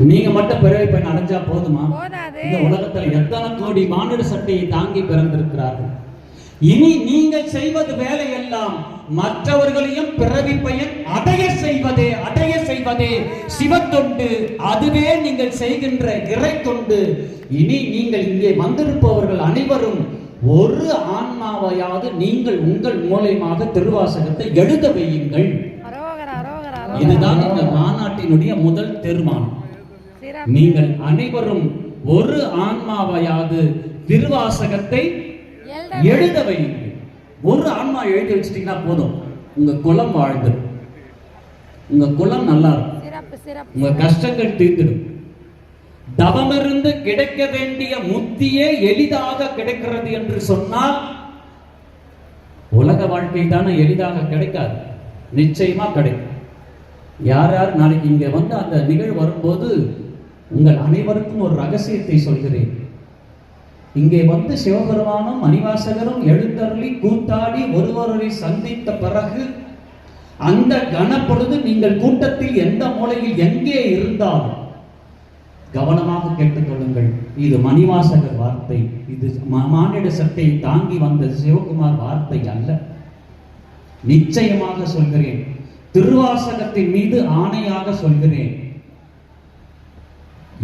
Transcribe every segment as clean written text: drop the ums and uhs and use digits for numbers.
நீங்க மட்டும் பிறவி பயன் அடைஞ்சா போதுமா? இந்த உலகத்துல எத்தனை கோடி மானிட சட்டையை தாங்கி பிறந்திருக்கிறார்கள். இனி நீங்கள் செய்வது வேலையெல்லாம் மற்றவர்களையும் பிறவி பயன் அடைய செய்வதே சிவத்தொண்டு. அதுவே நீங்கள் செய்கின்ற இறை தொண்டு. இனி நீங்கள் இங்கே வந்திருப்பவர்கள் அனைவரும் ஒரு ஆன்மாவையாவது நீங்கள் உங்கள் மூலமாக திருவாசகத்தை எழுத வையுங்கள். இதுதான் இந்த மாநாட்டினுடைய முதல் தீர்மானம். நீங்கள் அனைவரும் ஒரு ஆன்மாவையாவது திருவாசகத்தை எழுத வையுங்கள். ஒரு ஆன்மா எழுதி வச்சிட்டீங்கன்னா போதும், உங்க குலம் வாழ்ந்து, உங்க குலம் நல்லா இருக்கும், உங்க கஷ்டங்கள் தீர்ந்துடும். தவமிருந்து கிடைக்க வேண்டிய முத்தியே எளிதாக கிடைக்கிறது என்று சொன்னால் உலக வாழ்க்கை தானே எளிதாக கிடைக்காது, நிச்சயமா கிடைக்கும். யார் யார் நாளைக்கு இங்க வந்து அந்த நிகழ்வு வரும்போது உங்கள் அனைவருக்கும் ஒரு ரகசியத்தை சொல்கிறேன். இங்கே வந்து சிவபெருமானும் மணிவாசகரும் எழுந்தருளி கூத்தாடி ஒருவரை சந்தித்த பிறகு அந்த கணப்பொழுது நீங்கள் கூட்டத்தில் எந்த மூலையில் எங்கே இருந்தாலும் கவனமாக கேட்டுக்கொள்ளுங்கள். இது மணிவாசகர் வார்த்தை, இது மானிட சட்டை தாங்கி வந்த சிவகுமார் வார்த்தை அல்ல. நிச்சயமாக சொல்கிறேன், திருவாசகத்தின் மீது ஆணையாக சொல்கிறேன்.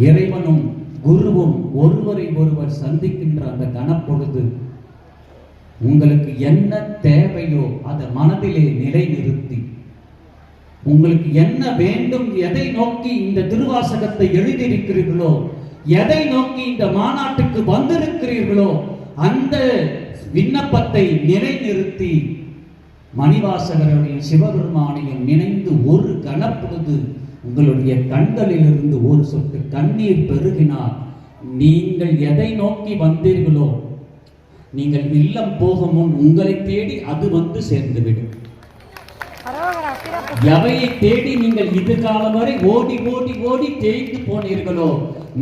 இறைவனும் குருவும் ஒருவரை ஒருவர் சந்திக்கின்ற அந்த கணப்பொழுது உங்களுக்கு என்ன தேவையோ அதை மனதிலே நிலைநிறுத்தி, உங்களுக்கு என்ன வேண்டும், எதை நோக்கி இந்த திருவாசகத்தை எழுதியிருக்கிறீர்களோ, எதை நோக்கி இந்த மாநாட்டுக்கு வந்திருக்கிறீர்களோ, அந்த விண்ணப்பத்தை நிலைநிறுத்தி மணிவாசகருடைய சிவபெருமானையும் நினைந்து ஒரு கணப்பொழுது உங்களுடைய கண்களிலிருந்து ஒரு சொட்டு கண்ணீர் பெருகினார். நீங்கள் எதை நோக்கி வந்தீர்களோ, நீங்கள் இல்லம் போகும் முன் உங்களை தேடி அது வந்து சேர்ந்துவிடும். எவையை தேடி நீங்கள் இது காலம் வரை ஓடி ஓடி ஓடி தேய்ந்து போனீர்களோ,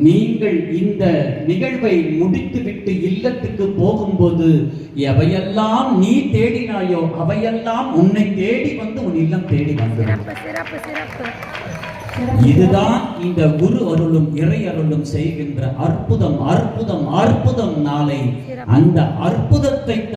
நீங்கள் இந்த நிகழ்வை முடித்துவிட்டு இல்லத்துக்கு போகும்போது எவையெல்லாம் நீ தேடினாயோ அவையெல்லாம் உன்னை தேடி வந்து உன் இல்லம் தேடி வந்துடும். இதுதான் இந்த குரு அருளும் இறை அருளும் செய்கின்ற அற்புதம். அற்புதம் அற்புதம் நாளை அந்த அற்புதத்தை